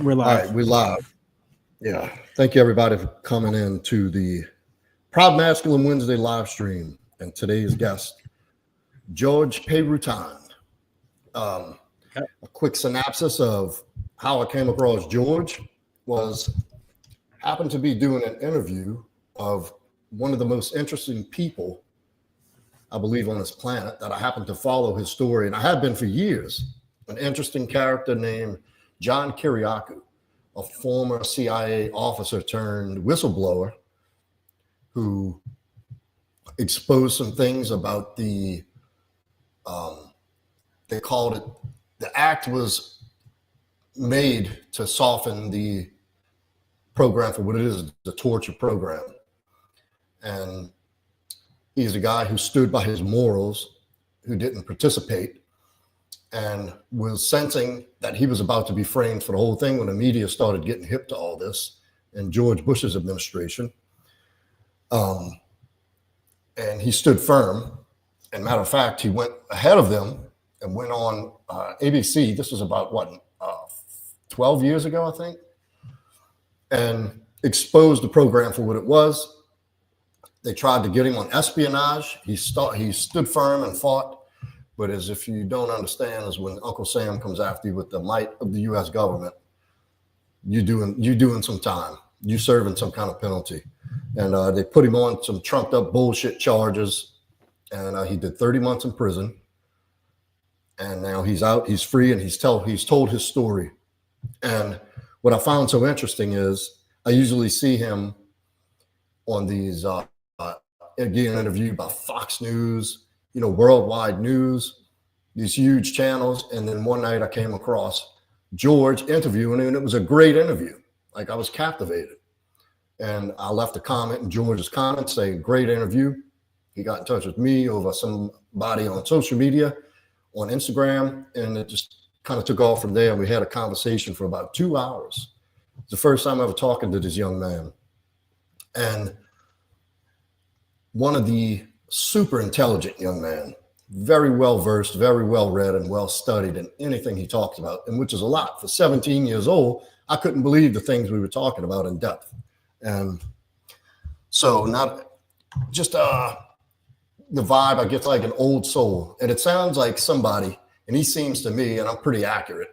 We're All right, live. we live. Yeah. Thank you, everybody, for coming in to the Proud Masculine Wednesday live stream. And today's guest, George Peyrouton. A quick synopsis of how I came across George was happened to be doing an interview of one of the most interesting people, I believe, on this planet that I happen to follow his story, and I have been for years. An interesting character named John Kiriakou, a former CIA officer turned whistleblower who exposed some things about they called it, the act was made to soften the program for what it is, the torture program. And he's a guy who stood by his morals, who didn't participate, and was sensing that he was about to be framed for the whole thing when the media started getting hip to all this in George Bush's administration. And he stood firm. And matter of fact, he went ahead of them and went on ABC. This was about, 12 years ago, I think, and exposed the program for what it was. They tried to get him on espionage. He stood firm and fought. But as if you don't understand, is when Uncle Sam comes after you with the might of the U.S. government, you doing some time. You serving some kind of penalty. And they put him on some trumped up bullshit charges. And he did 30 months in prison. And now he's out, he's free, and he's told his story. And what I found so interesting is I usually see him on these getting interviewed by Fox News, worldwide news, these huge channels. And then one night I came across George interviewing him, and it was a great interview. Like, I was captivated. And I left a comment in George's comment saying, great interview. He got in touch with me over somebody on social media, on Instagram, and it just kind of took off from there. And we had a conversation for about 2 hours. It's the first time ever talking to this young man. And one of the super intelligent young man, very well versed, very well read, and well studied in anything he talks about, and which is a lot. For 17 years old, I couldn't believe the things we were talking about in depth. And so not just the vibe, I get like an old soul. And it sounds like somebody, and he seems to me, and I'm pretty accurate,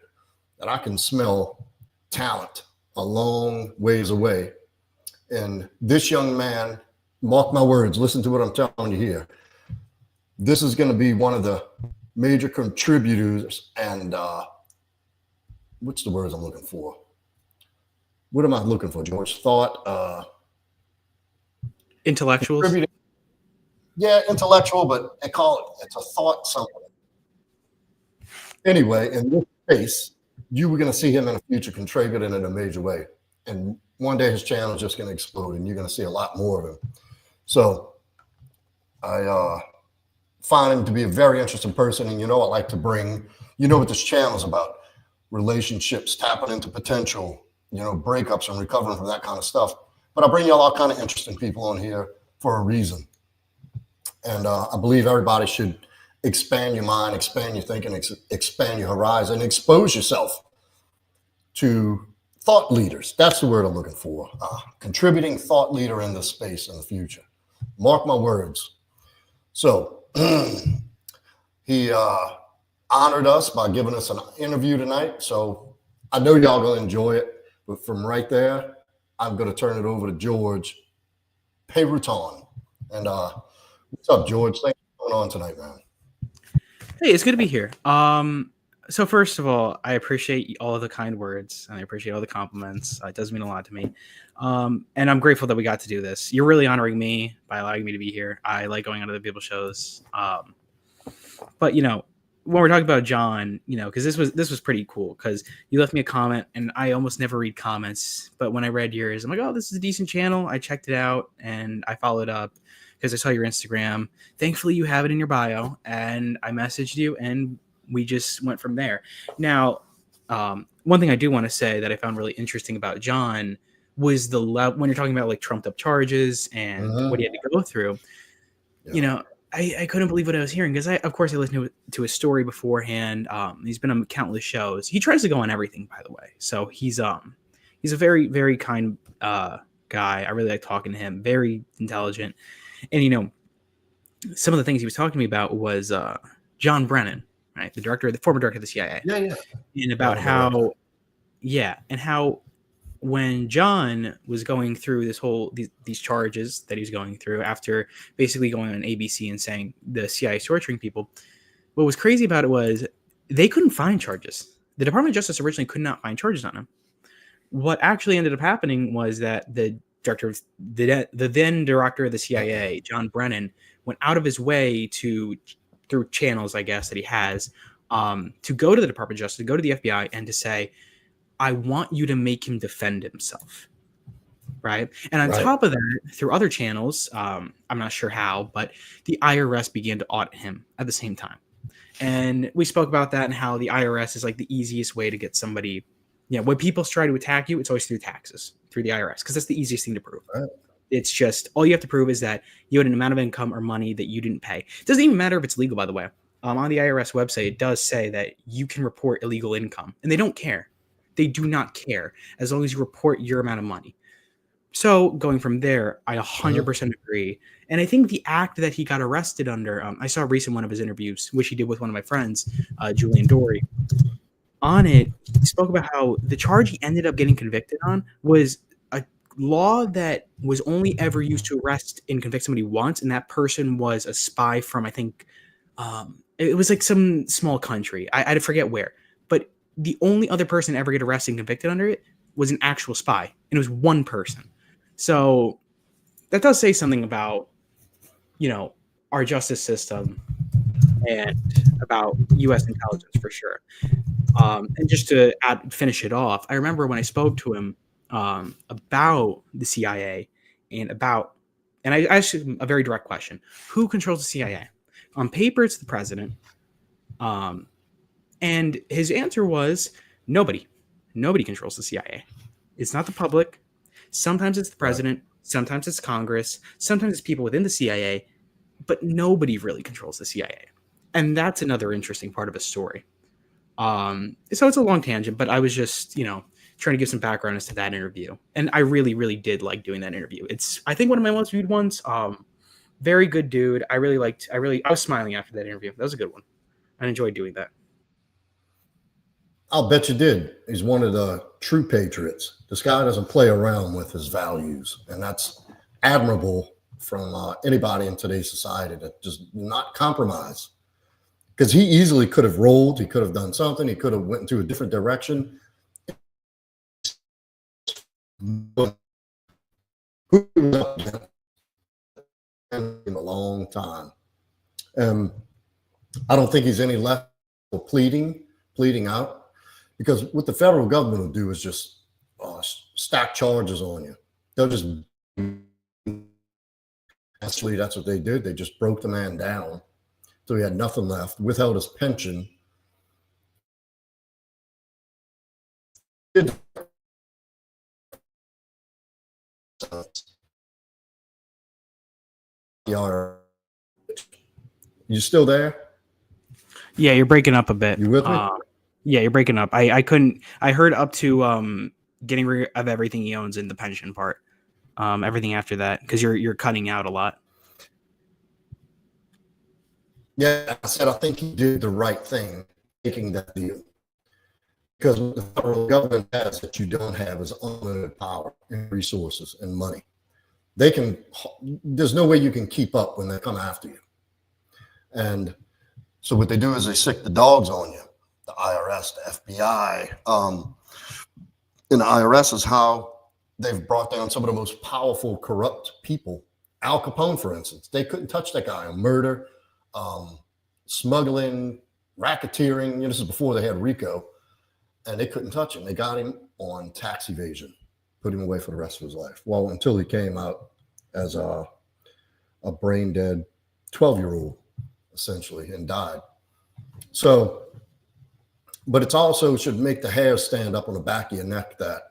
that I can smell talent a long ways away. And this young man, mark my words, listen to what I'm telling you here. This is going to be one of the major contributors and what's the words I'm looking for? What am I looking for, George? Intellectuals? Yeah, intellectual, but they call it, it's a thought something. Anyway, in this space, you were going to see him in the future contributing in a major way. And one day his channel is just going to explode, and you're going to see a lot more of him. So I find him to be a very interesting person. And, I like to bring, what this channel is about, relationships, tapping into potential, breakups and recovering from that kind of stuff. But I bring y'all all kind of interesting people on here for a reason. And I believe everybody should expand your mind, expand your thinking, expand your horizon, expose yourself to thought leaders. That's the word I'm looking for. Contributing thought leader in this space in the future. Mark my words. So he honored us by giving us an interview tonight. So I know y'all going to enjoy it. But from right there, I'm going to turn it over to George Peyrouton. And what's up, George? Thanks for coming on tonight, man. Hey, it's good to be here. So first of all, I appreciate all of the kind words, and I appreciate all the compliments. It does mean a lot to me. And I'm grateful that we got to do this. You're really honoring me by allowing me to be here. I like going on other people's shows. But when we're talking about John, because this was pretty cool, because you left me a comment, and I almost never read comments. But when I read yours, I'm like, oh, this is a decent channel. I checked it out, and I followed up because I saw your Instagram. Thankfully, you have it in your bio, and I messaged you, and we just went from there. Now, one thing I do want to say that I found really interesting about John was when you're talking about like trumped up charges and what he had to go through. Yeah. I couldn't believe what I was hearing because of course I listened to his story beforehand. He's been on countless shows. He tries to go on everything, by the way. So he's a very, very kind guy. I really like talking to him. Very intelligent. And some of the things he was talking to me about was John Brennan, right? The former director of the CIA. Yeah, yeah. And about how when John was going through these charges that he was going through after basically going on ABC and saying the CIA is torturing people, what was crazy about it was they couldn't find charges. The Department of Justice originally could not find charges on him. What actually ended up happening was that the then director of the CIA, John Brennan, went out of his way through channels, I guess, that he has, to go to the Department of Justice, to go to the FBI, and to say, I want you to make him defend himself. Right. And on top of that, through other channels, I'm not sure how, but the IRS began to audit him at the same time. And we spoke about that and how the IRS is like the easiest way to get somebody. When people try to attack you, it's always through taxes, through the IRS, because that's the easiest thing to prove. Right. It's just all you have to prove is that you had an amount of income or money that you didn't pay. It doesn't even matter if it's legal, by the way. On the IRS website, it does say that you can report illegal income, and they don't care. They do not care as long as you report your amount of money. So going from there, I 100% agree. And I think the act that he got arrested under, I saw a recent one of his interviews, which he did with one of my friends, Julian Dory. On it, he spoke about how the charge he ended up getting convicted on was a law that was only ever used to arrest and convict somebody once, and that person was a spy from, I think, it was like some small country. I forget where. But the only other person to ever get arrested and convicted under it was an actual spy, and it was one person. So that does say something about, our justice system and about U.S. intelligence for sure. And just to finish it off, I remember when I spoke to him about the CIA and I asked him a very direct question: who controls the CIA? On paper, it's the president. And his answer was nobody. Nobody controls the CIA. It's not the public. Sometimes it's the president. Sometimes it's Congress. Sometimes it's people within the CIA. But nobody really controls the CIA. And that's another interesting part of his story. So it's a long tangent, but I was just, trying to give some background as to that interview. And I really, really did like doing that interview. It's, I think, one of my most viewed ones. Very good dude. I was smiling after that interview. That was a good one. I enjoyed doing that. I'll bet you did. He's one of the true patriots. This guy doesn't play around with his values, and that's admirable from anybody in today's society, to just not compromise. Because he easily could have rolled, he could have done something, he could have went into a different direction. But who was in a long time. I don't think he's any less pleading out. Because what the federal government will do is just stack charges on you. They'll just, actually, that's what they did. They just broke the man down. So he had nothing left, withheld his pension. You still there? Yeah, you're breaking up a bit. You with me? Yeah, you're breaking up. I heard up to getting rid of everything he owns in the pension part. Everything after that, because you're cutting out a lot. Yeah, I said I think he did the right thing taking that deal. Because what the federal government has that you don't have is unlimited power and resources and money. There's no way you can keep up when they come after you. And so what they do is they sick the dogs on you. The IRS, the FBI. And the IRS is how they've brought down some of the most powerful, corrupt people. Al Capone, for instance, they couldn't touch that guy on murder, smuggling, racketeering. This is before they had RICO, and they couldn't touch him. They got him on tax evasion, put him away for the rest of his life. Well, until he came out as a brain dead 12-year-old, essentially, and died. So, but it's also should make the hair stand up on the back of your neck that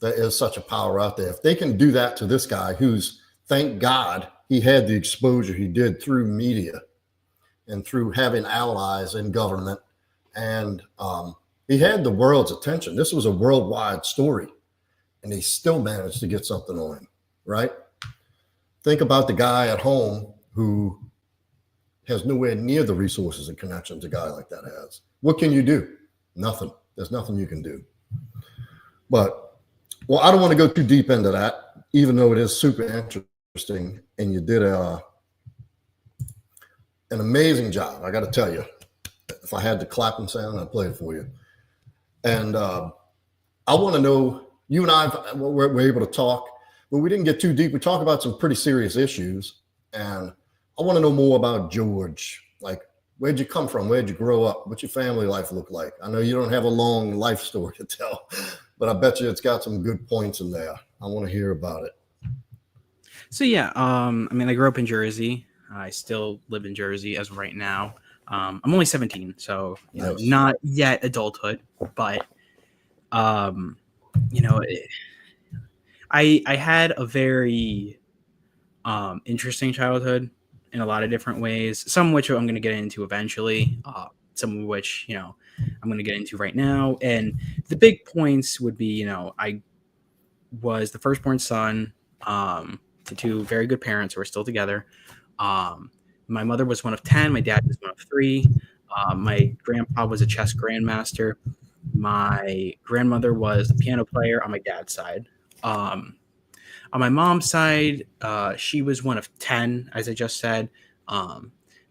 there is such a power out there. If they can do that to this guy, who's, thank God, he had the exposure he did through media and through having allies in government. And he had the world's attention. This was a worldwide story, and he still managed to get something on him, right? Think about the guy at home who has nowhere near the resources and connections a guy like that has. What can you do? Nothing. There's nothing you can do. But, well, I don't want to go too deep into that, even though it is super interesting. And you did an amazing job. I got to tell you, if I had the clapping sound, I'd play it for you. And I want to know, you and I were able to talk, but we didn't get too deep. We talked about some pretty serious issues. And I want to know more about George. Like, where'd you come from? Where'd you grow up? What's your family life look like? I know you don't have a long life story to tell, but I bet you it's got some good points in there. I want to hear about it. So yeah, I mean, I grew up in Jersey. I still live in Jersey as of right now. I'm only 17, so Nice. not yet adulthood, but you know, I had a very interesting childhood in a lot of different ways. Some of which I'm going to get into eventually. Some of which I'm going to get into right now. And the big points would be, I was the firstborn son to two very good parents who are still together. My mother was one of 10. My dad was one of 3. My grandpa was a chess grandmaster. My grandmother was a piano player on my dad's side. On my mom's side, she was one of 10, as I just said.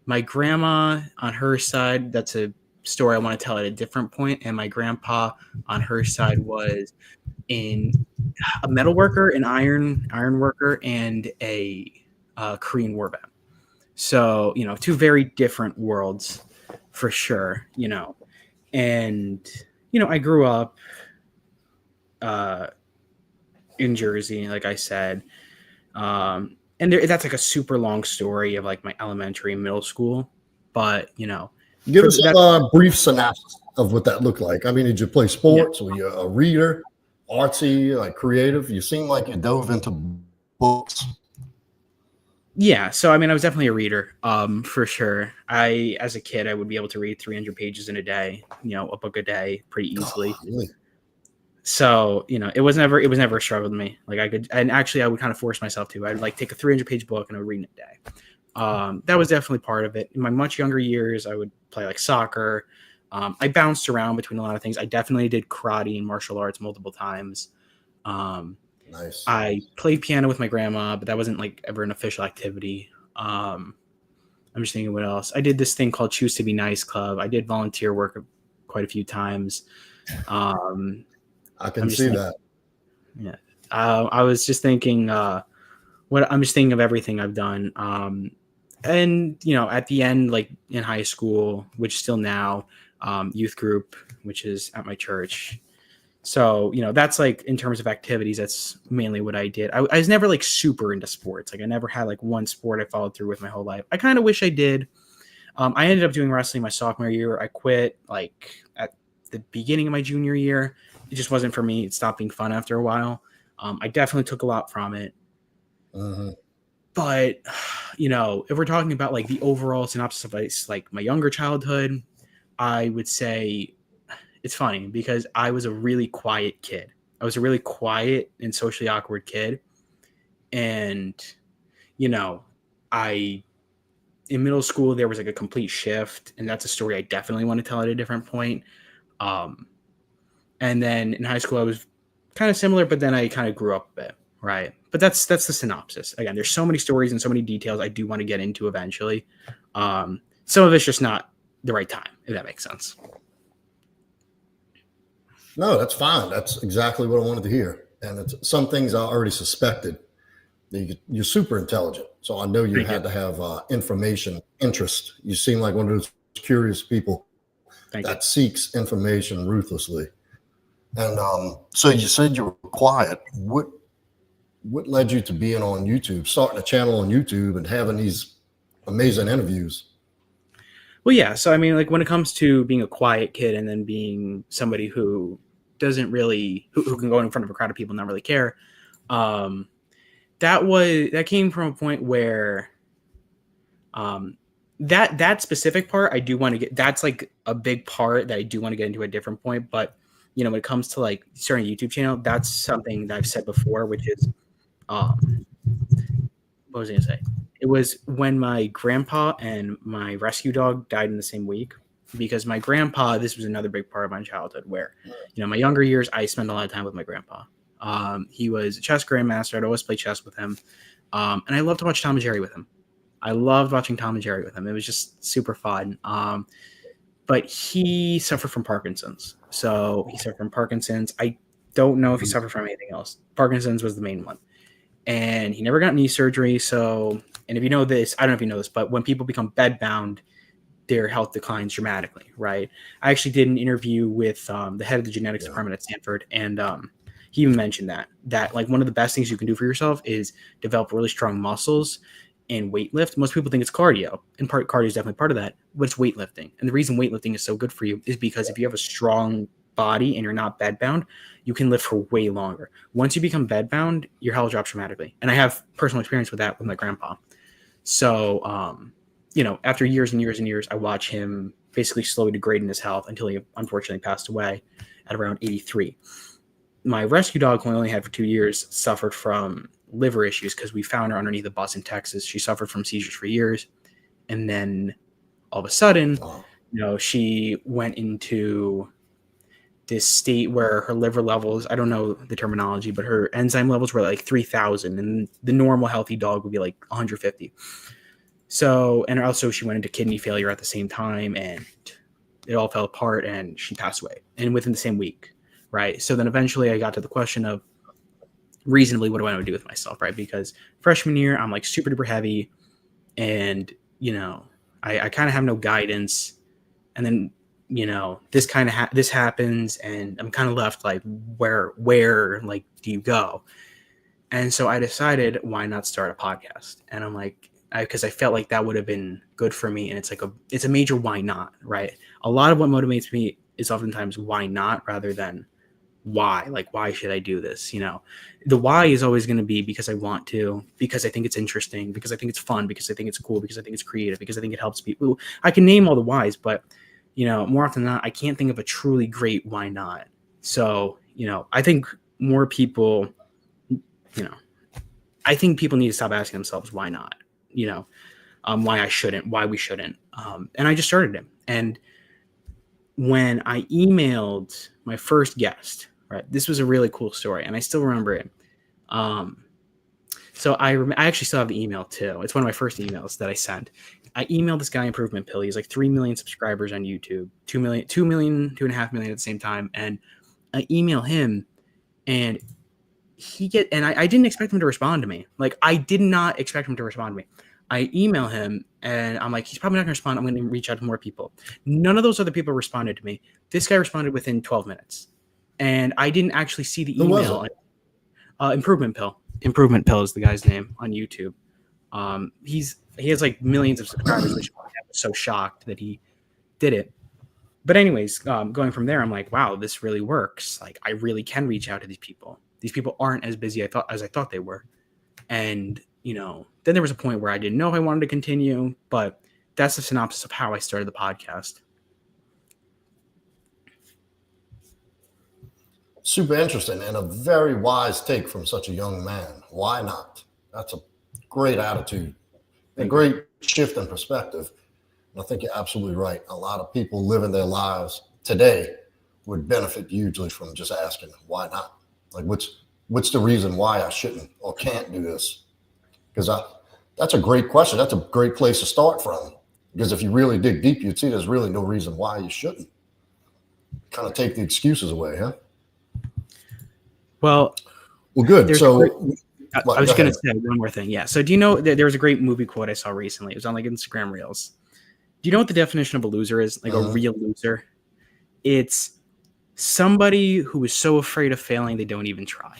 My grandma on her side, that's a story I want to tell at a different point. And my grandpa on her side was a metal worker, an iron worker, and a Korean war vet. So, two very different worlds for sure, and, I grew up in Jersey, like I said, and that's like a super long story of like my elementary and middle school, but, Give us a brief synopsis of what that looked like. I mean, did you play sports? Yeah. Were you a reader, artsy, like creative? You seem like you dove into books. Yeah, so I mean, I was definitely a reader, for sure. As a kid, I would be able to read 300 pages in a day, a book a day, pretty easily. Oh, really? So it was never a struggle to me. Like I could, and actually, I would kind of force myself to. I'd like take a 300-page book and I would read in a day. That was definitely part of it. In my much younger years, I would play like soccer. I bounced around between a lot of things. I definitely did karate and martial arts multiple times. Nice. I played piano with my grandma, but that wasn't like ever an official activity. I'm just thinking what else. I did this thing called Choose to Be Nice Club. I did volunteer work quite a few times. I can see that. Yeah. I was just thinking I'm just thinking of everything I've done. And at the end, like in high school, which still now, youth group, which is at my church. So, that's like in terms of activities, that's mainly what I did. I was never like super into sports. Like I never had like one sport I followed through with my whole life. I kind of wish I did. I ended up doing wrestling my sophomore year. I quit like at the beginning of my junior year. It just wasn't for me. It stopped being fun after a while. I definitely took a lot from it. Uh-huh. But, if we're talking about like the overall synopsis of like my younger childhood, I would say it's funny because I was a really quiet kid. I was a really quiet and socially awkward kid. And, in middle school, there was like a complete shift. And that's a story I definitely want to tell at a different point. And then in high school, I was kind of similar, but then I kind of grew up a bit, right? But that's the synopsis. Again, there's so many stories and so many details I do want to get into eventually. Some of it's just not the right time, if that makes sense. No, that's fine. That's exactly what I wanted to hear. And it's some things I already suspected. You're super intelligent. So I know you had to have information interest. You seem like one of those curious people that seeks information ruthlessly. And so you said you were quiet. What led you to being on YouTube, starting a channel on YouTube and having these amazing interviews? Well, yeah. So, I mean, like when it comes to being a quiet kid and then being somebody who doesn't really, who can go in front of a crowd of people and not really care. that came from a point where that specific part I do want to get, that's like a big part that I do want to get into at a different point. But when it comes to like starting a YouTube channel, that's something that I've said before, which is what was I gonna say? It was when my grandpa and my rescue dog died in the same week. Because my grandpa, this was another big part of my childhood where, my younger years, I spent a lot of time with my grandpa. He was a chess grandmaster. I'd always play chess with him. And I loved to watch Tom and Jerry with him. I loved watching Tom and Jerry with him. It was just super fun. But he suffered from Parkinson's. So he suffered from Parkinson's. I don't know if he suffered from anything else. Parkinson's was the main one. And he never got knee surgery. So, and if you know this, I don't know if you know this, but when people become bedbound, their health declines dramatically, right? I actually did an interview with the head of the genetics department at Stanford, and he even mentioned that like one of the best things you can do for yourself is develop really strong muscles and weightlift. Most people think it's cardio, and cardio is definitely part of that, but it's weightlifting. And the reason weightlifting is so good for you is because if you have a strong body and you're not bedbound, you can live for way longer. Once you become bedbound, your health drops dramatically. And I have personal experience with that with my grandpa. So, after years and years and years, I watch him basically slowly degrade in his health until he unfortunately passed away at around 83. My rescue dog, who I only had for 2 years, suffered from liver issues because we found her underneath a bus in Texas. She suffered from seizures for years. And then all of a sudden, she went into this state where her liver levels, I don't know the terminology, but her enzyme levels were like 3,000, and the normal healthy dog would be like 150. So, and also she went into kidney failure at the same time, and it all fell apart and she passed away, and within the same week. Right. So then eventually I got to the question of reasonably, what do I want to do with myself? Right. Because freshman year, I'm like super duper heavy, and, I kind of have no guidance. And then, this happens, and I'm kind of left like, where, like, do you go? And so I decided, why not start a podcast? And I'm like, because I felt like that would have been good for me. And it's a major why not, right? A lot of what motivates me is oftentimes why not, rather than why. Like, why should I do this? The why is always going to be because I want to, because I think it's interesting, because I think it's fun, because I think it's cool, because I think it's creative, because I think it helps people. I can name all the whys, but more often than not, I can't think of a truly great why not. So, I think more people, I think people need to stop asking themselves why not. Why I shouldn't, why we shouldn't. And I just started it. And when I emailed my first guest, right, this was a really cool story, and I still remember it. So I actually still have the email too. It's one of my first emails that I sent. I emailed this guy, Improvement Pill. He's like 3 million subscribers on YouTube, 2 million, 2.5 million at the same time. And I email him, and I didn't expect him to respond to me. Like, I did not expect him to respond to me. I email him, and I'm like, he's probably not going to respond. I'm going to reach out to more people. None of those other people responded to me. This guy responded within 12 minutes. And I didn't actually see the email. Improvement Pill. Improvement Pill is the guy's name on YouTube. He has like millions of subscribers, which I was so shocked that he did it. But anyways, going from there, I'm like, wow, this really works. Like, I really can reach out to these people. These people aren't as busy as I thought they were. And, then there was a point where I didn't know if I wanted to continue, but that's the synopsis of how I started the podcast. Super interesting, and a very wise take from such a young man. Why not? That's a great attitude, a great shift in perspective. And I think you're absolutely right. A lot of people living their lives today would benefit hugely from just asking, why not? Like, what's the reason why I shouldn't or can't do this? Because that's a great question. That's a great place to start from. Because if you really dig deep, you'd see there's really no reason why you shouldn't. Kind of take the excuses away, huh? Well, good. So I was going to say one more thing. Yeah. So do you know there was a great movie quote I saw recently? It was on like Instagram Reels. Do you know what the definition of a loser is? Like a real loser? It's somebody who is so afraid of failing they don't even try.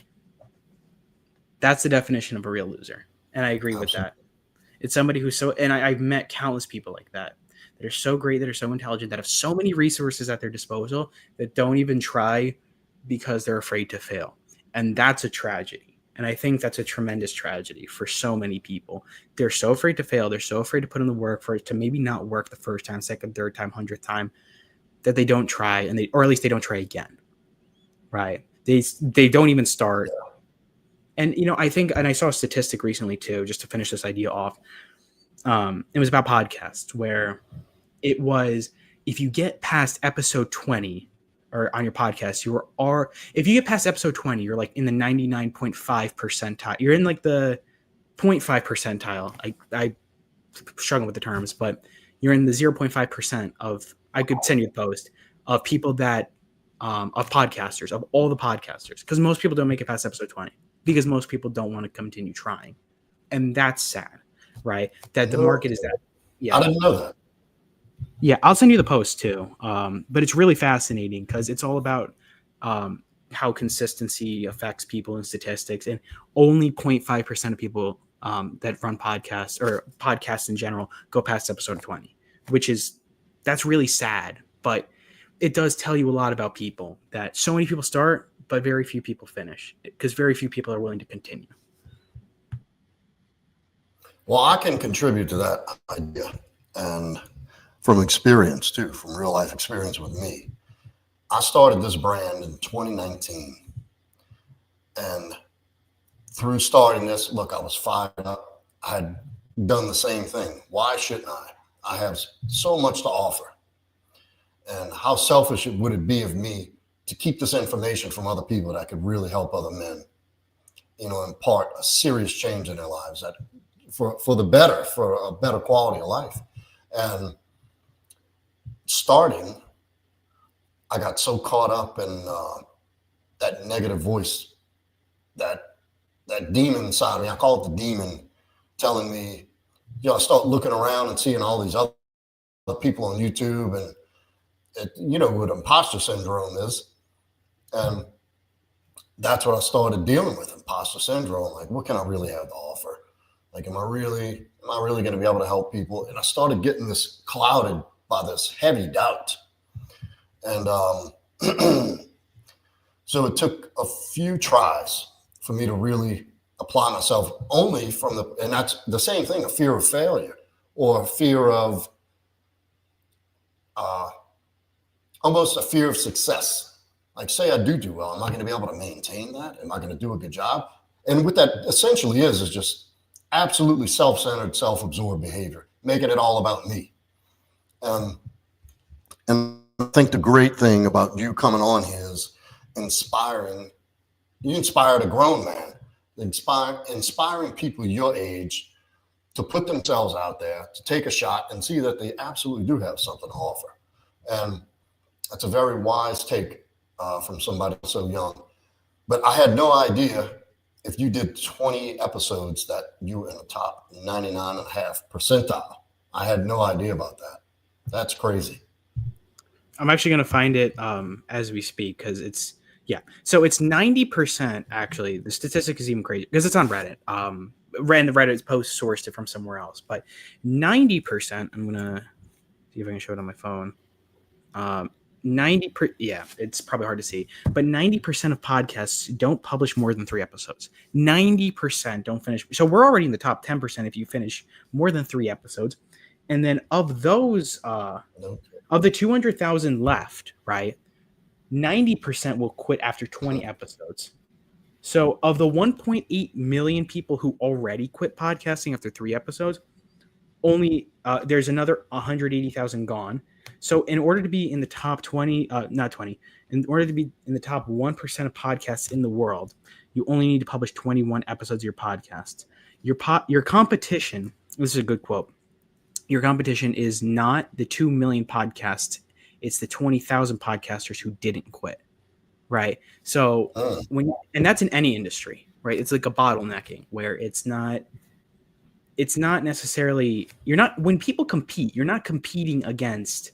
That's the definition of a real loser. And I agree with that. It's somebody who's and I've met countless people like that are so great, that are so intelligent, that have so many resources at their disposal that don't even try because they're afraid to fail. And that's a tragedy. And I think that's a tremendous tragedy for so many people. They're so afraid to fail. They're so afraid to put in the work for it to maybe not work the first time, second, third time, 100th time, that they don't try, or at least they don't try again. Right? They don't even start. And I think, and I saw a statistic recently too, just to finish this idea off. It was about podcasts, where it was, if you get past episode 20 or on your podcast, if you get past episode 20, you're like in the 99.5 percentile. You're in like the 0.5 percentile. I struggle with the terms, but you're in the 0.5% of, I could send you the post of people that, of podcasters, of all the podcasters, because most people don't make it past episode 20 because most people don't want to continue trying. And that's sad, right? That the market is that. Yeah. I didn't know that. Yeah, I'll send you the post too. But it's really fascinating because it's all about how consistency affects people in statistics, and only 0.5% of people that run podcasts or podcasts in general go past episode 20, that's really sad. But it does tell you a lot about people, that so many people start, but very few people finish, because very few people are willing to continue. Well, I can contribute to that idea, and from experience too, from real life experience with me. I started this brand in 2019, and through starting this, look, I was fired up. I had done the same thing. Why shouldn't I? I have so much to offer. And how selfish would it be of me to keep this information from other people that could really help other men, impart a serious change in their lives, that for the better, for a better quality of life. And starting, I got so caught up in that negative voice, that demon inside of me. I call it the demon, telling me, I start looking around and seeing all these other people on YouTube, and what imposter syndrome is. And that's what I started dealing with, imposter syndrome. Like, what can I really have to offer? Like, am I really going to be able to help people? And I started getting this clouded by this heavy doubt. And so it took a few tries for me to really apply myself, only and that's the same thing, a fear of failure, or a fear of, almost a fear of success. Like, say I do well, am I going to be able to maintain that? Am I going to do a good job? And what that essentially is just absolutely self-centered, self-absorbed behavior, making it all about me. And I think the great thing about you coming on here is inspiring. You inspired a grown man, inspiring people your age to put themselves out there, to take a shot and see that they absolutely do have something to offer. And that's a very wise take from somebody so young. But I had no idea, if you did 20 episodes, that you were in the top 99.5 percentile. I had no idea about that. That's crazy. I'm actually going to find it as we speak, because so it's 90%. Actually, the statistic is even crazy because it's on Reddit. Reddit post sourced it from somewhere else, but 90%. I'm gonna see if I can show it on my phone. It's probably hard to see, but 90% of podcasts don't publish more than 3 episodes. 90% don't finish. So we're already in the top 10% if you finish more than 3 episodes. And then of those, of the 200,000 left, right, 90% will quit after 20 episodes. So of the 1.8 million people who already quit podcasting after 3 episodes, only there's another 180,000 gone. So in order to be in the top 20, in order to be in the top 1% of podcasts in the world, you only need to publish 21 episodes of your podcast. Your competition, this is a good quote, your competition is not the 2 million podcasts, it's the 20,000 podcasters who didn't quit, right? So and that's in any industry, right? It's like a bottlenecking where it's not necessarily, when people compete, you're not competing against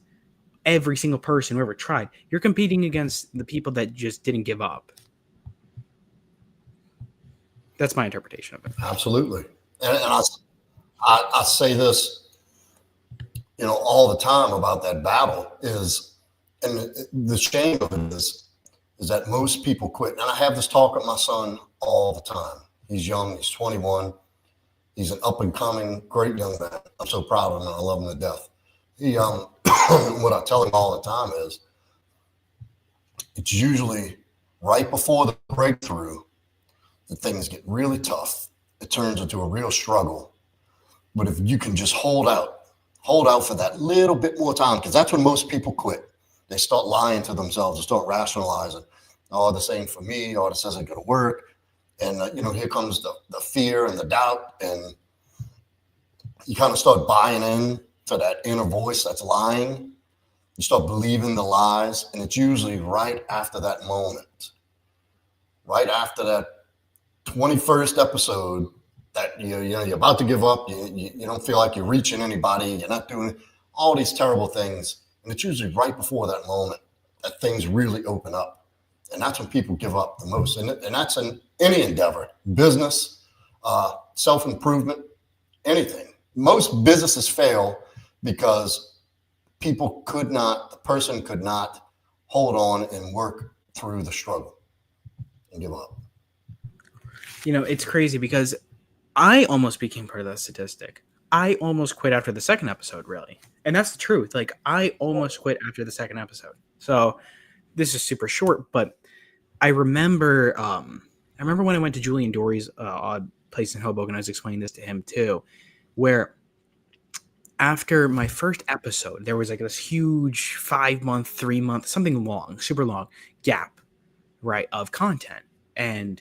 every single person who ever tried. You're competing against the people that just didn't give up. That's my interpretation of it. Absolutely. And I say this, all the time about that battle and the shame of it is that most people quit. And I have this talk with my son all the time. He's young. He's 21. He's an up and coming great young man. I'm so proud of him. I love him to death. He, what I tell him all the time is, it's usually right before the breakthrough that things get really tough. It turns into a real struggle. But if you can just hold out for that little bit more time, because that's when most people quit. They start lying to themselves and start rationalizing. Oh, this ain't for me. Oh, this isn't going to work. And, here comes the fear and the doubt. And you kind of start buying in to that inner voice that's lying. You start believing the lies. And it's usually right after that moment, right after that 21st episode, that you're about to give up. You don't feel like you're reaching anybody. You're not doing all these terrible things. And it's usually right before that moment that things really open up. And that's when people give up the most. And that's in any endeavor, business, self-improvement, anything. Most businesses fail because the person could not hold on and work through the struggle and give up. It's crazy because I almost became part of that statistic. I almost quit after the second episode, really. And that's the truth. Like, I almost quit after the second episode. So this is super short, but I remember when I went to Julian Dory's Odd Place in Hoboken, I was explaining this to him too, where after my first episode, there was like this huge 5-month, 3-month, something long, super long gap, right, of content. And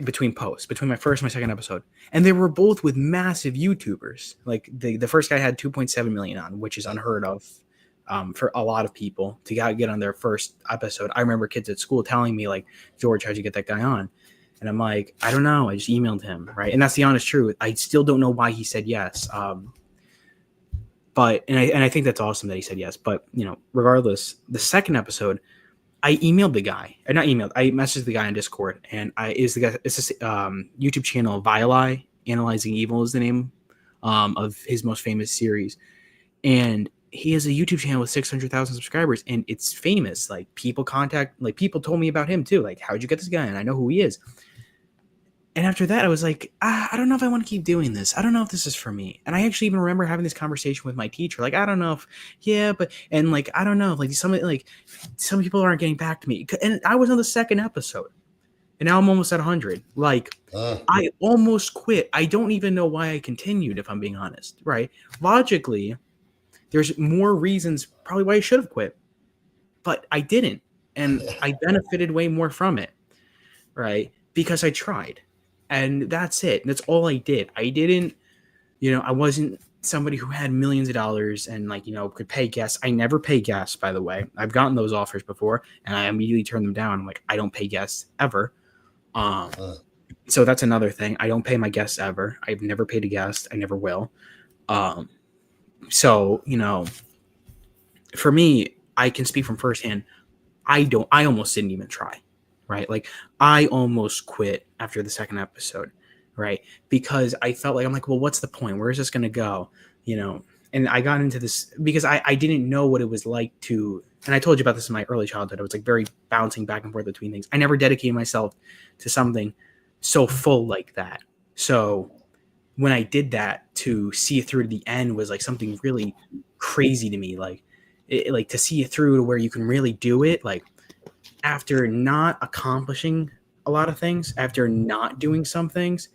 between posts, between my first and my second episode. And they were both with massive YouTubers. Like the first guy had 2.7 million on, which is unheard of for a lot of people to get on their first episode. I remember kids at school telling me, like, George, how'd you get that guy on? And I'm like, I don't know. I just emailed him, right? And that's the honest truth. I still don't know why he said yes. But I think that's awesome that he said yes. But, regardless, the second episode, I emailed the guy, or not emailed. I messaged the guy on Discord, and it's this YouTube channel, Vilei, Analyzing Evil is the name of his most famous series, and he has a YouTube channel with 600,000 subscribers, and it's famous. Like, people told me about him too. Like, how'd you get this guy? And I know who he is. And after that, I was like, I don't know if I want to keep doing this. I don't know if this is for me. And I actually even remember having this conversation with my teacher. Like, I don't know if, and like, I don't know. Like, some people aren't getting back to me. And I was on the second episode. And now I'm almost at 100. Like, I almost quit. I don't even know why I continued, if I'm being honest, right? Logically, there's more reasons probably why I should have quit. But I didn't. And I benefited way more from it, right? Because I tried. And that's it. That's all I did. I didn't, I wasn't somebody who had millions of dollars and could pay guests. I never pay guests, by the way. I've gotten those offers before and I immediately turn them down. I'm like, I don't pay guests ever. So that's another thing. I don't pay my guests ever. I've never paid a guest. I never will. So, for me, I can speak from firsthand. I almost didn't even try. Right? Like, I almost quit after the second episode, right? Because I felt like, I'm like, well, what's the point? Where is this going to go? And I got into this because I didn't know what it was like to, and I told you about this in my early childhood. I was like very bouncing back and forth between things. I never dedicated myself to something so full like that. So when I did that, to see it through to the end was like something really crazy to me. Like, to see it through to where you can really do it, like, after not accomplishing a lot of things, after not doing some things,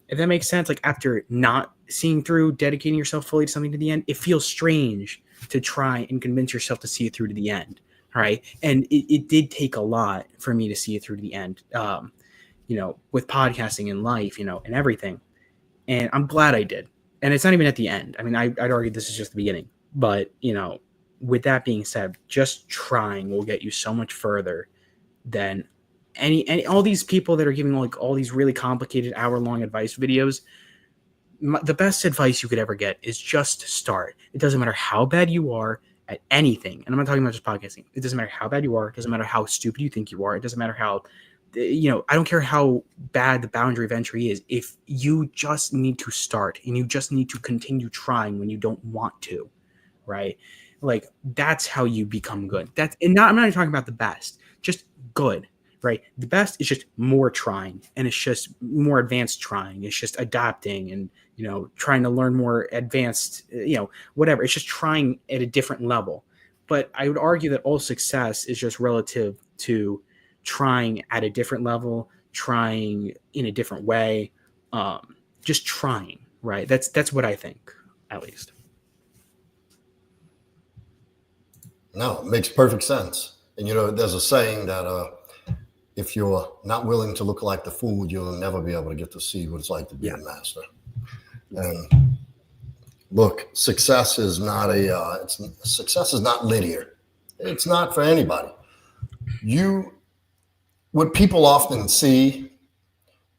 if that makes sense, like after not seeing through, dedicating yourself fully to something to the end, it feels strange to try and convince yourself to see it through to the end. All right. And it did take a lot for me to see it through to the end, with podcasting and life, and everything. And I'm glad I did. And it's not even at the end. I mean, I'd argue this is just the beginning, but, with that being said, just trying will get you so much further than any all these people that are giving like all these really complicated hour-long advice videos. The best advice you could ever get is just start. It doesn't matter how bad you are at anything. And I'm not talking about just podcasting. It doesn't matter how bad you are. It doesn't matter how stupid you think you are. It doesn't matter how, I don't care how bad the boundary of entry is. If you just need to start and you just need to continue trying when you don't want to, right? Like, that's how you become good. I'm not even talking about the best, just good, right? The best is just more trying, and it's just more advanced trying. It's just adapting and, trying to learn more advanced, whatever. It's just trying at a different level. But I would argue that all success is just relative to trying at a different level, trying in a different way, just trying, right? That's what I think, at least. No, it makes perfect sense. And there's a saying that if you're not willing to look like the fool, you'll never be able to get to see what it's like to be Yeah. a master. And look, success is not linear. It's not for anybody. What people often see,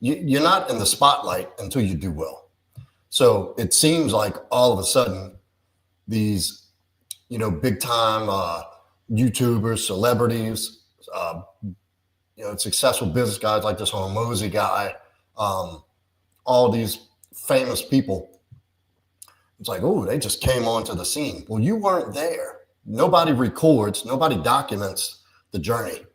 you're not in the spotlight until you do well. So it seems like all of a sudden these, big time YouTubers, celebrities, successful business guys like this Hormozy guy, all these famous people. It's like, oh, they just came onto the scene. Well, you weren't there. Nobody records, nobody documents the journey.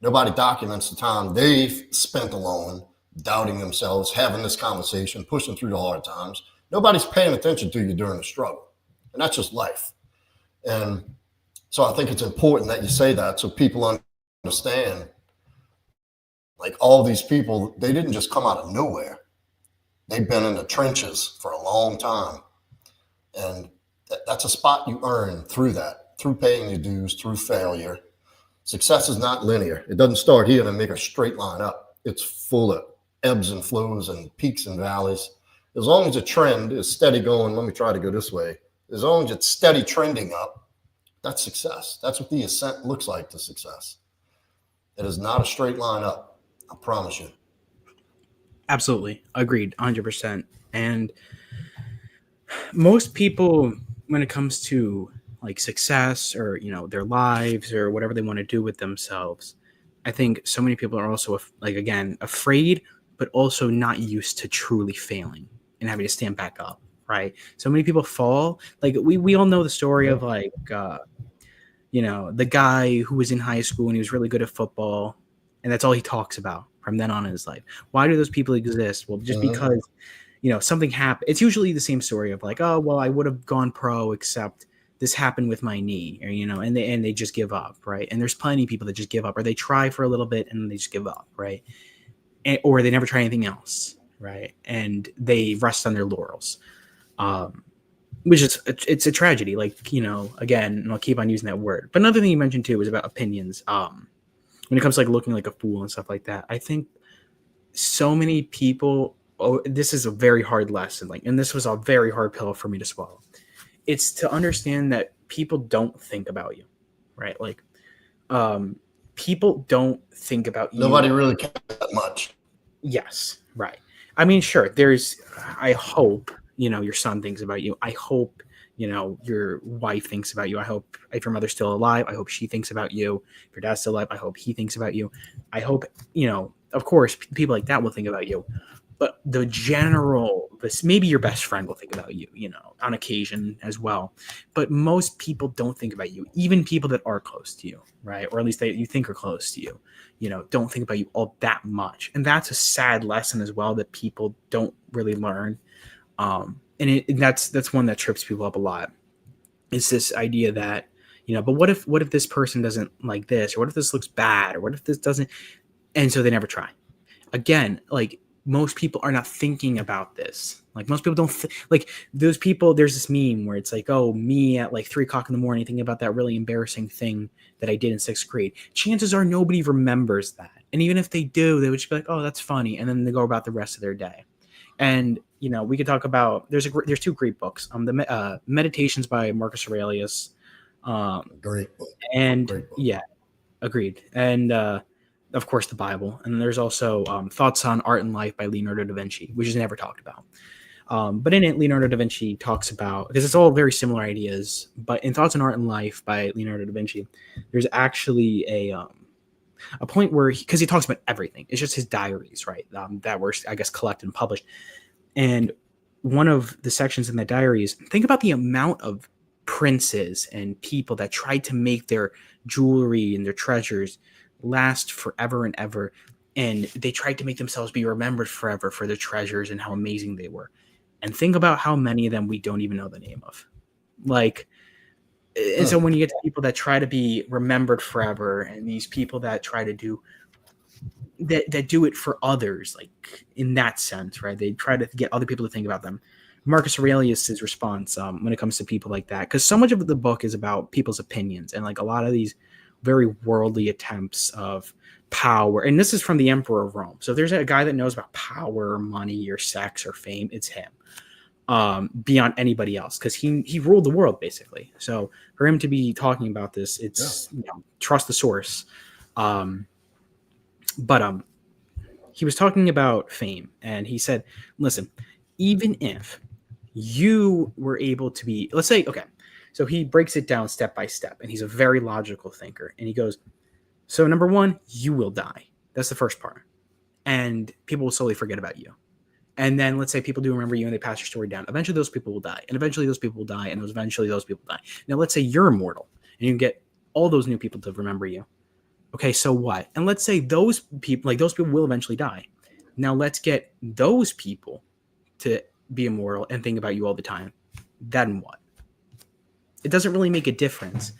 Nobody documents the time they've spent alone, doubting themselves, having this conversation, pushing through the hard times. Nobody's paying attention to you during the struggle. And that's just life. And so I think it's important that you say that so people understand, like, all these people, they didn't just come out of nowhere. They've been in the trenches for a long time. And that's a spot you earn through that, through paying your dues, through failure. Success is not linear. It doesn't start here and make a straight line up. It's full of ebbs and flows and peaks and valleys. As long as the trend is steady going, let me try to go this way. As long as it's steady trending up, that's success. That's what the ascent looks like to success. It is not a straight line up. I promise you. Absolutely. Agreed. 100%. And most people, when it comes to like success or, their lives or whatever they want to do with themselves, I think so many people are also afraid, but also not used to truly failing and having to stand back up. Right. So many people fall. Like we all know the story of the guy who was in high school and he was really good at football, and that's all he talks about from then on in his life. Why do those people exist? Well, just because, something happened. It's usually the same story of like, oh, well, I would have gone pro, except this happened with my knee, or, and they just give up. Right. And there's plenty of people that just give up, or they try for a little bit and they just give up. Right. Or they never try anything else. Right. And they rest on their laurels. Which is, it's a tragedy. Like, again, and I'll keep on using that word. But another thing you mentioned too was about opinions. When it comes to like looking like a fool and stuff like that, I think so many people, this is a very hard lesson. And this was a very hard pill for me to swallow. It's to understand that people don't think about you, right? Like, people don't think about you. Nobody really cares that much. Yes. Right. I mean, sure. I hope, your son thinks about you. I hope, your wife thinks about you. I hope if your mother's still alive, I hope she thinks about you. If your dad's still alive, I hope he thinks about you. I hope, of course, people like that will think about you. But maybe your best friend will think about you, on occasion as well. But most people don't think about you, even people that are close to you, right? Or at least you think are close to you, don't think about you all that much. And that's a sad lesson as well that people don't really learn. And that's one that trips people up a lot. It's this idea that, but what if this person doesn't like this, or what if this looks bad, or what if this doesn't, and so they never try. Again, like, most people are not thinking about this. Like, most people don't like those people. There's this meme where it's like, oh, me at like 3:00 in the morning thinking about that really embarrassing thing that I did in 6th grade. Chances are nobody remembers that. And even if they do, they would just be like, oh, that's funny. And then they go about the rest of their day. And, we could talk about, there's 2 great books. The Meditations by Marcus Aurelius. Great book. And Great book. Yeah, agreed. And, of course, the Bible. And there's also Thoughts on Art and Life by Leonardo da Vinci, which is never talked about. But in it, Leonardo da Vinci talks about, because it's all very similar ideas, but in Thoughts on Art and Life by Leonardo da Vinci, there's actually a point where, because he talks about everything. It's just his diaries, right? That were, I guess, collected and published. And one of the sections in that diary is, think about the amount of princes and people that tried to make their jewelry and their treasures last forever and ever. And they tried to make themselves be remembered forever for their treasures and how amazing they were. And think about how many of them we don't even know the name of. Like, and so when you get to people that try to be remembered forever, and these people that try to do that do it for others, like in that sense, right? They try to get other people to think about them. Marcus Aurelius's response when it comes to people like that, because so much of the book is about people's opinions and like a lot of these very worldly attempts of power. And this is from the Emperor of Rome. So if there's a guy that knows about power, or money, or sex, or fame, it's him. Beyond anybody else, because he ruled the world basically. So for him to be talking about this, it's trust the source. But he was talking about fame, and he said, listen, even if you were able to be, let's say, okay, so he breaks it down step by step, and he's a very logical thinker, and he goes, so number one, you will die. That's the first part. And people will slowly forget about you. And then let's say people do remember you and they pass your story down. Eventually those people will die. And eventually those people will die. And eventually those people die. Now let's say you're immortal and you can get all those new people to remember you. Okay, so what? And let's say those people will eventually die. Now let's get those people to be immortal and think about you all the time. Then what? It doesn't really make a difference.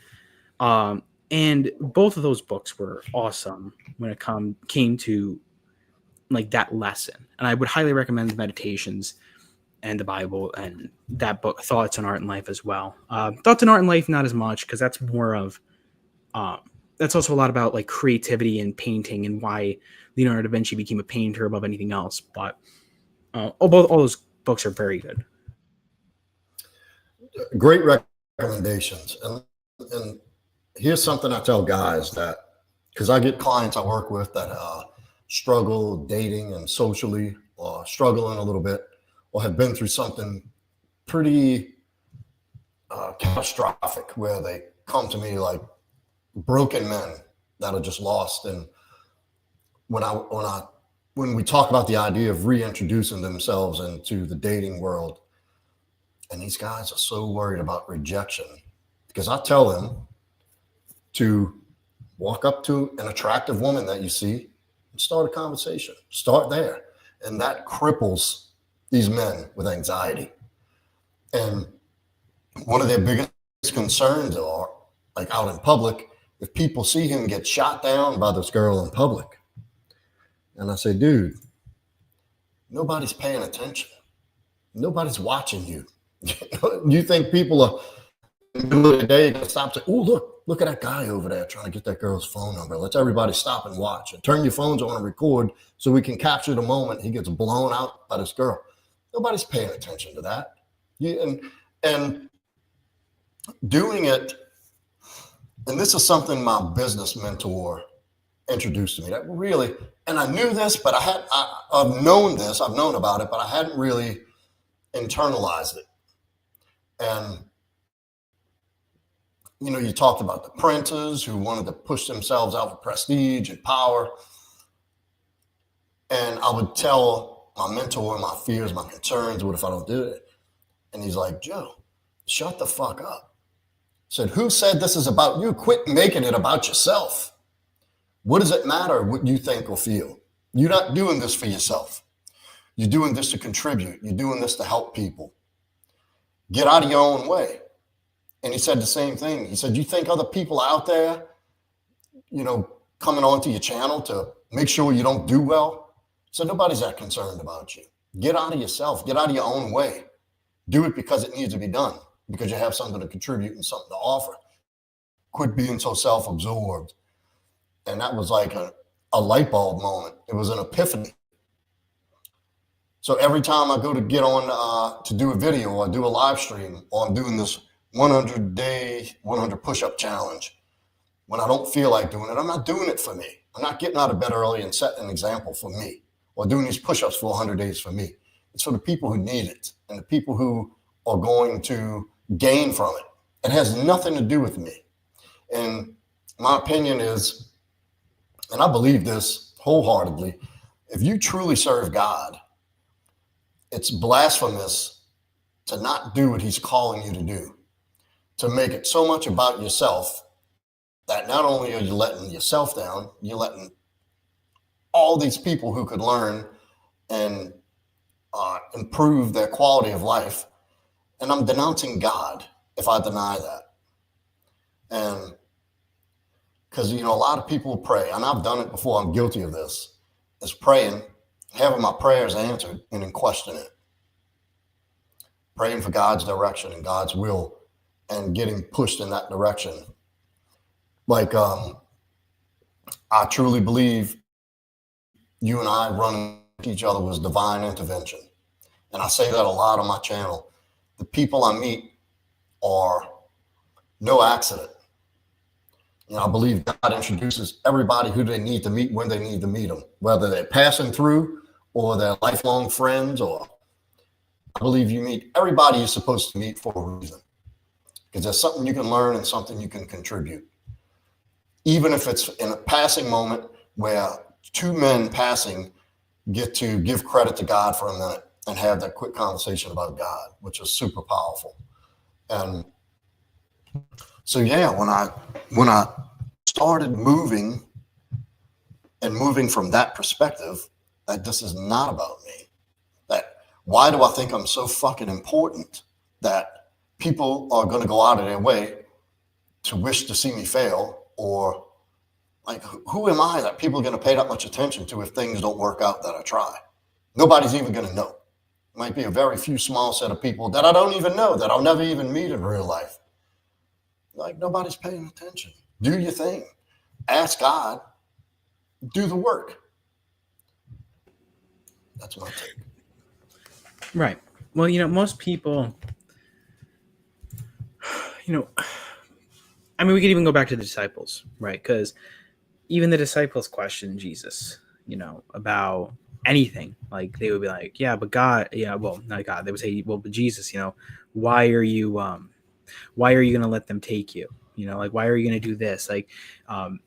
And both of those books were awesome when it came to like that lesson. And I would highly recommend Meditations and the Bible and that book, Thoughts on Art and Life, as well. Thoughts on Art and Life, not as much, because that's more of that's also a lot about like creativity and painting and why Leonardo da Vinci became a painter above anything else. But all those books are very good. Great recommendations. And here's something I tell guys, that because I get clients I work with that struggle dating and socially, or struggling a little bit, or have been through something pretty catastrophic, where they come to me like broken men that are just lost. And when we talk about the idea of reintroducing themselves into the dating world, and these guys are so worried about rejection, because I tell them to walk up to an attractive woman that you see and start a conversation. Start there. And that cripples these men with anxiety. And one of their biggest concerns are, like out in public, if people see him get shot down by this girl in public. And I say, dude, nobody's paying attention. Nobody's watching you. You think people are in the middle of the day going to stop and say, oh, look at that guy over there trying to get that girl's phone number. Let's everybody stop and watch, and turn your phones on and record so we can capture the moment he gets blown out by this girl. Nobody's paying attention to that. And doing it, and this is something my business mentor introduced to me, that really, and I knew this, but I've known about it, but I hadn't really internalized it. And you talked about the princes who wanted to push themselves out for prestige and power. And I would tell my mentor my fears, my concerns, what if I don't do it? And he's like, Joe, shut the fuck up. I said, who said this is about you? Quit making it about yourself. What does it matter what you think or feel? You're not doing this for yourself. You're doing this to contribute. You're doing this to help people. Get out of your own way. And he said the same thing. He said, you think other people out there, coming onto your channel to make sure you don't do well? He said, nobody's that concerned about you. Get out of yourself. Get out of your own way. Do it because it needs to be done, because you have something to contribute and something to offer. Quit being so self-absorbed. And that was like a light bulb moment. It was an epiphany. So every time I go to get on to do a video, or do a live stream, or I'm doing this 100 push-up challenge, when I don't feel like doing it, I'm not doing it for me. I'm not getting out of bed early and setting an example for me, or doing these push-ups for 100 days for me. It's for the people who need it, and the people who are going to gain from it. It has nothing to do with me. And my opinion is, and I believe this wholeheartedly, if you truly serve God, it's blasphemous to not do what he's calling you to do, to make it so much about yourself that not only are you letting yourself down, you're letting all these people who could learn and improve their quality of life. And I'm denouncing God if I deny that. And because, a lot of people pray, and I've done it before, I'm guilty of this, is praying, having my prayers answered, and then question it. Praying for God's direction and God's will and getting pushed in that direction. Like, I truly believe you and I running each other was divine intervention. And I say that a lot on my channel. The people I meet are no accident. I believe God introduces everybody who they need to meet when they need to meet them, whether they're passing through or they're lifelong friends. Or I believe you meet everybody you're supposed to meet for a reason, because there's something you can learn and something you can contribute. Even if it's in a passing moment where two men passing get to give credit to God for a minute and have that quick conversation about God, which is super powerful. And so, yeah, when I started moving from that perspective, that this is not about me, that why do I think I'm so fucking important that people are going to go out of their way to wish to see me fail? Or like, who am I that people are going to pay that much attention to if things don't work out that I try? Nobody's even going to know. It might be a very few small set of people that I don't even know, that I'll never even meet in real life. Like, nobody's paying attention. Do your thing. Ask God. Do the work. That's my take. Right. Well, most people, I mean, we could even go back to the disciples, right? Because even the disciples questioned Jesus, about anything. Like, they would be like, yeah, but God, well, not God. They would say, well, but Jesus, why are you going to let them take you? Like, why are you going to do this? Like, I'm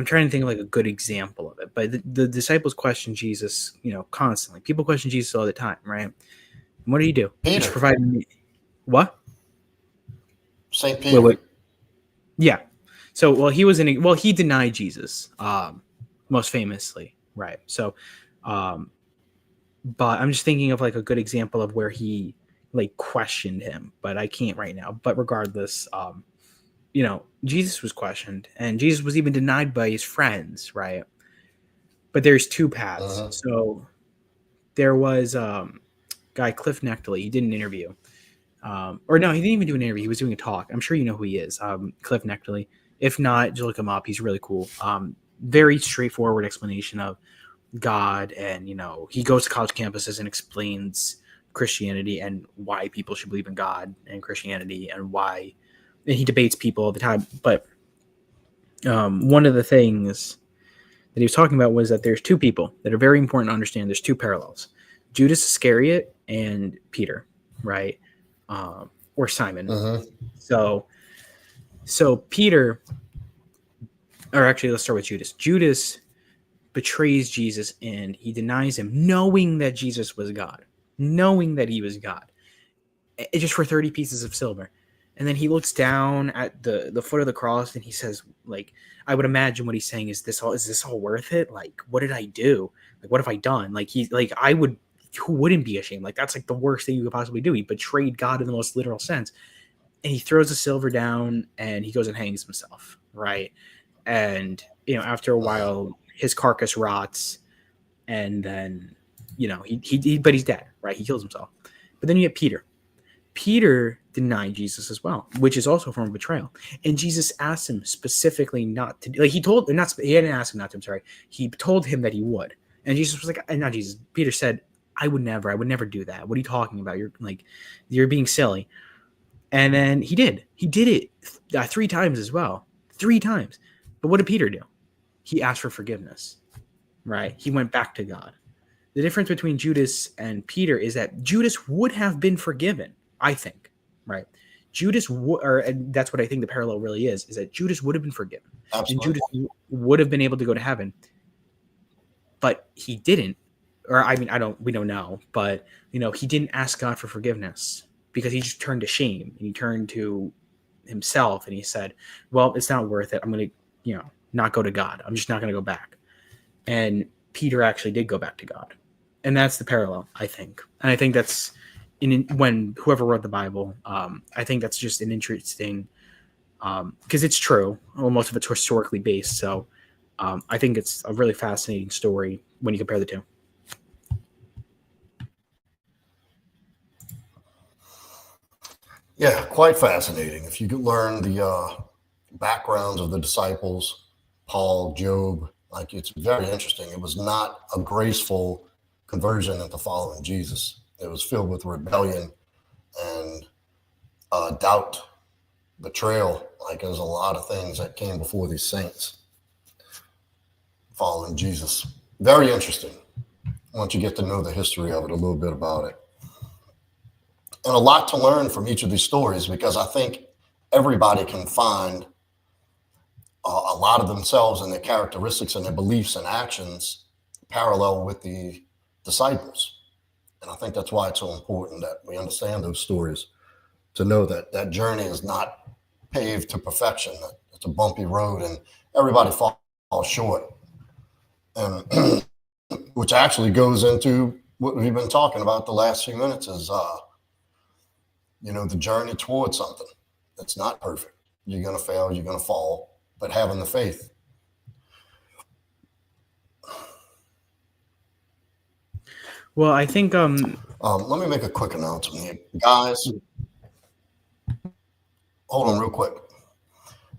trying to think of like a good example of it. But the disciples question Jesus, constantly. People question Jesus all the time, right? And what do you do? Peter. Just provide me. What? St. Peter. Wait. Yeah. So, he denied Jesus, most famously, right? So, but I'm just thinking of like a good example of where he like questioned him, but I can't right now. But regardless, Jesus was questioned, and Jesus was even denied by his friends, right? But there's two paths. Uh-huh. So there was guy Cliff Nectley. He did an interview, or no, he didn't even do an interview. He was doing a talk. I'm sure you know who he is, Cliff Nectley. If not, just look him up. He's really cool. Very straightforward explanation of God, and he goes to college campuses and explains Christianity and why people should believe in God and Christianity, and why. And he debates people all the time. But one of the things that he was talking about was that there's two people that are very important to understand. There's two parallels: Judas Iscariot and Peter, right? Or Simon. Uh-huh. So Peter, or actually, let's start with Judas. Judas betrays Jesus, and he denies him, knowing that Jesus was God, knowing that he was God, just for 30 pieces of silver. And then he looks down at the foot of the cross, and he says, like, I would imagine what he's saying is this all worth it? Like, what did I do? Like, what have I done? Like, who wouldn't be ashamed? Like, that's like the worst thing you could possibly do. He betrayed God in the most literal sense. And he throws the silver down, and he goes and hangs himself, right? And, after a while, his carcass rots, and then, but he's dead, right? He kills himself. But then you get Peter. Peter denied Jesus as well, which is also a form of betrayal. And Jesus asked him specifically not to, like, he didn't ask him not to, I'm sorry. He told him that he would. And Jesus was like, not Jesus. Peter said, I would never do that. What are you talking about? You're being silly. And then he did it 3 times as well. 3 times. But what did Peter do? He asked for forgiveness, right? He went back to God. The difference between Judas and Peter is that Judas would have been forgiven, I think, right? And that's what I think the parallel really is that Judas would have been forgiven. Absolutely. And Judas would have been able to go to heaven, but he didn't. Or, I mean, we don't know, but, he didn't ask God for forgiveness because he just turned to shame, and he turned to himself, and he said, well, it's not worth it. I'm going to not go to God. I'm just not going to go back. And Peter actually did go back to God. And that's the parallel, I think. And I think that's when whoever wrote the Bible, I think that's just an interesting, because it's true. Well, most of it's historically based. So I think it's a really fascinating story when you compare the two. Yeah, quite fascinating. If you could learn the backgrounds of the disciples, Paul, Job, like it's very interesting. It was not a graceful conversion into following Jesus. It was filled with rebellion and doubt, betrayal. Like there's a lot of things that came before these saints following Jesus. Very interesting once you get to know the history of it, a little bit about it. And a lot to learn from each of these stories, because I think everybody can find a lot of themselves and their characteristics and their beliefs and actions parallel with the disciples. And I think that's why it's so important that we understand those stories, to know that that journey is not paved to perfection. That it's a bumpy road and everybody falls short. And which actually goes into what we've been talking about the last few minutes is, the journey towards something. It's not perfect. You're going to fail, you're going to fall, but having the faith. Well, I think let me make a quick announcement here. Guys, hold on real quick.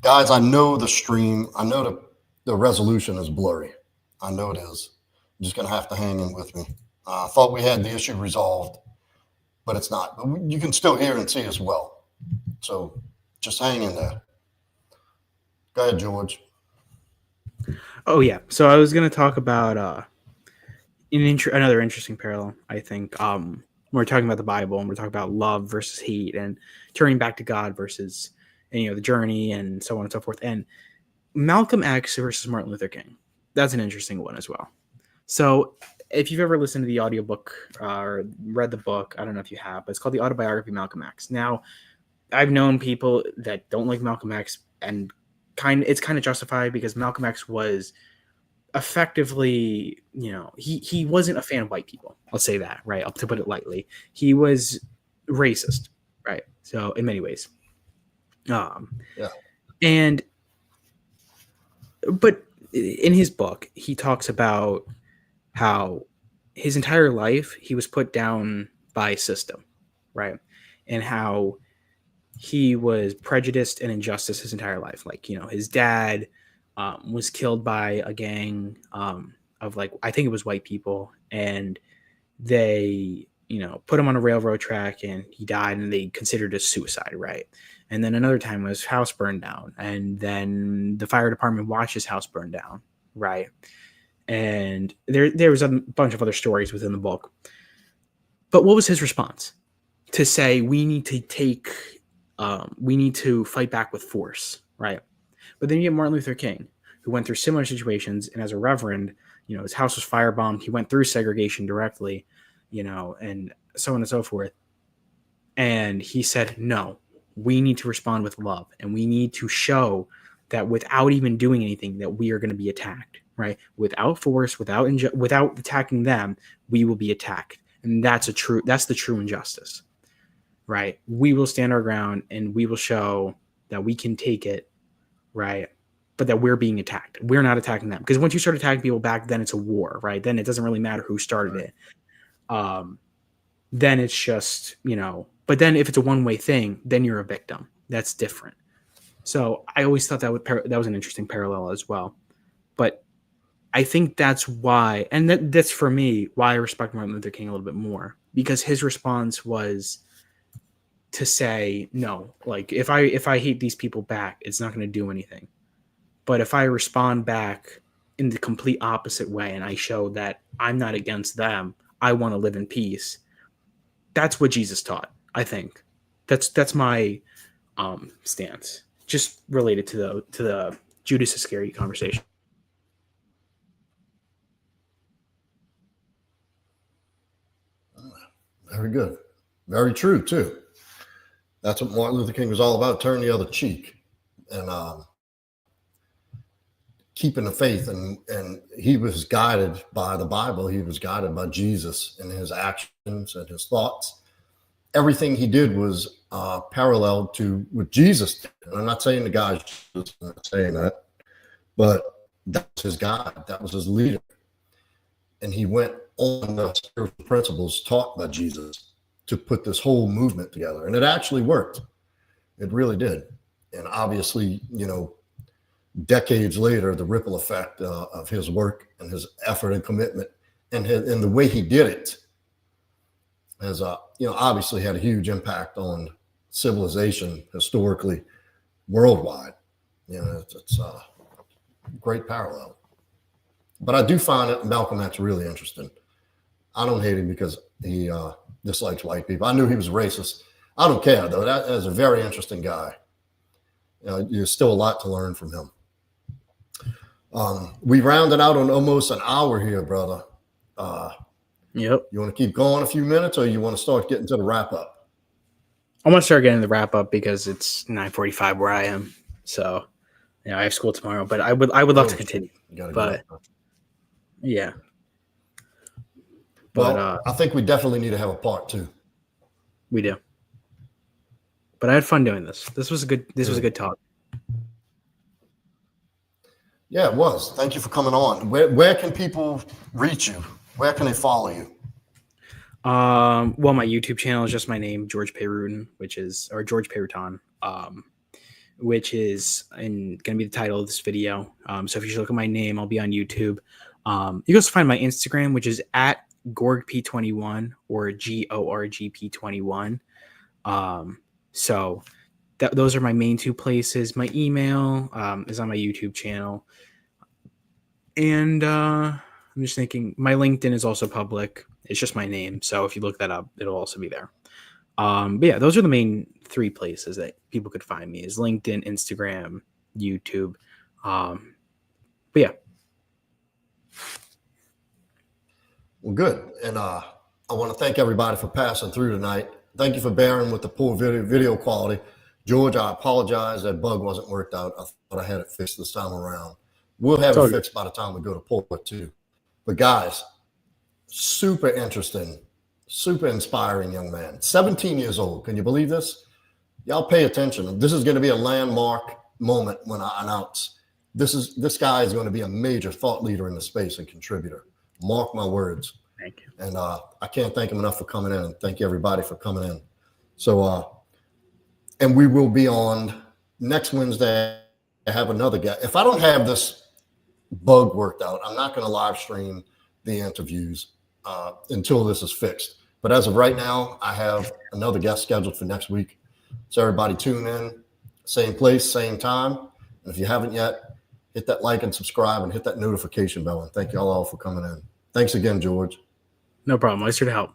Guys, I know the stream, I know the resolution is blurry. I know it is. You're just going to have to hang in with me. I thought we had the issue resolved, but it's not. But you can still hear and see as well. So just hang in there. Go ahead, George. Oh yeah. So I was going to talk about another interesting parallel. I think when we're talking about the Bible and we're talking about love versus hate and turning back to God versus the journey and so on and so forth. And Malcolm X versus Martin Luther King. That's an interesting one as well. So if you've ever listened to the audiobook or read the book, I don't know if you have, but it's called The Autobiography of Malcolm X. Now, I've known people that don't like Malcolm X, and it's kind of justified because Malcolm X was effectively, he wasn't a fan of white people. I'll say that, right? To put it lightly. He was racist, right? So in many ways. Yeah. But in his book, he talks about how his entire life he was put down by system, right? And how he was prejudiced and injustice his entire life. Like, his dad was killed by a gang of I think it was white people, and they, put him on a railroad track and he died and they considered it suicide, right? And then another time was house burned down, and then the fire department watched his house burn down, right? And there was a bunch of other stories within the book. But what was his response? To say we need to fight back with force, right? But then you get Martin Luther King, who went through similar situations, and as a reverend, his house was firebombed. He went through segregation directly, and so on and so forth. And he said, no, we need to respond with love, and we need to show that without even doing anything, that we are going to be attacked, right? Without force, without attacking them, we will be attacked. And that's the true injustice, right? We will stand our ground and we will show that we can take it, right? But that we're being attacked. We're not attacking them. Because once you start attacking people back, then it's a war, right? Then it doesn't really matter who started it. Then it's just, but then if it's a one-way thing, then you're a victim. That's different. So I always thought that was an interesting parallel as well. But I think that's why, and that's for me, why I respect Martin Luther King a little bit more, because his response was to say, no, like if I hate these people back, it's not going to do anything. But if I respond back in the complete opposite way and I show that I'm not against them, I want to live in peace. That's what Jesus taught, I think. That's my stance, just related to the Judas Iscariot conversation. Very good. Very true, too. That's what Martin Luther King was all about, turn the other cheek. And keeping the faith, and he was guided by the Bible. He was guided by Jesus in his actions and his thoughts. Everything he did was parallel to what Jesus did. And I'm not saying the guy's Jesus, I'm not saying that, but that was his guide. That was his leader. And he went on the spiritual principles taught by Jesus to put this whole movement together. And it actually worked. It really did. And obviously, you know, decades later, the ripple effect of his work and his effort and commitment and the way he did it has, you know, obviously had a huge impact on civilization historically worldwide. You know, it's a great parallel. But I do find that Malcolm X really interesting. I don't hate him because he dislikes white people. I knew he was racist. I don't care, though. That is a very interesting guy. You know, there's still a lot to learn from him. We rounded out on almost an hour here, brother. Yep. You want to keep going a few minutes, or you want to start getting to the wrap up? I want to start getting the wrap up because it's 9:45 where I am. So, you know, I have school tomorrow, but I would love to continue. But yeah. Well, But I think we definitely need to have a part 2. We do. But I had fun doing this. This was a good talk. Yeah, it was. Thank you for coming on. Where can people reach you? Where can they follow you? Well, my YouTube channel is just my name, George Peyrouton, or George Peyrouton, which is going to be the title of this video. So if you should look at my name, I'll be on YouTube. You can also find my Instagram, which is at GorgP21 or GORGP21. So those are my main 2 places. My email is on my YouTube channel. And I'm just thinking my LinkedIn is also public. It's just my name. So if you look that up, it'll also be there. But yeah, those are the main 3 places that people could find me is LinkedIn, Instagram, YouTube. But yeah. Well, good. And I want to thank everybody for passing through tonight. Thank you for bearing with the poor video quality. George, I apologize. That bug wasn't worked out. I thought I had it fixed this time around. We'll have it fixed by the time we go to port 2. But guys, super interesting, super inspiring young man. 17 years old. Can you believe this? Y'all pay attention. This is going to be a landmark moment when I announce this guy is going to be a major thought leader in the space and contributor. Mark my words. Thank you. And I can't thank him enough for coming in. Thank you, everybody, for coming in. So, and we will be on next Wednesday. I have another guy. If I don't have this bug worked out, I'm not going to live stream the interviews until this is fixed. But as of right now, I have another guest scheduled for next week. So everybody tune in, same place, same time. And if you haven't yet, hit that like and subscribe and hit that notification bell. And thank you all for coming in. Thanks again, George. No problem. I was here to help.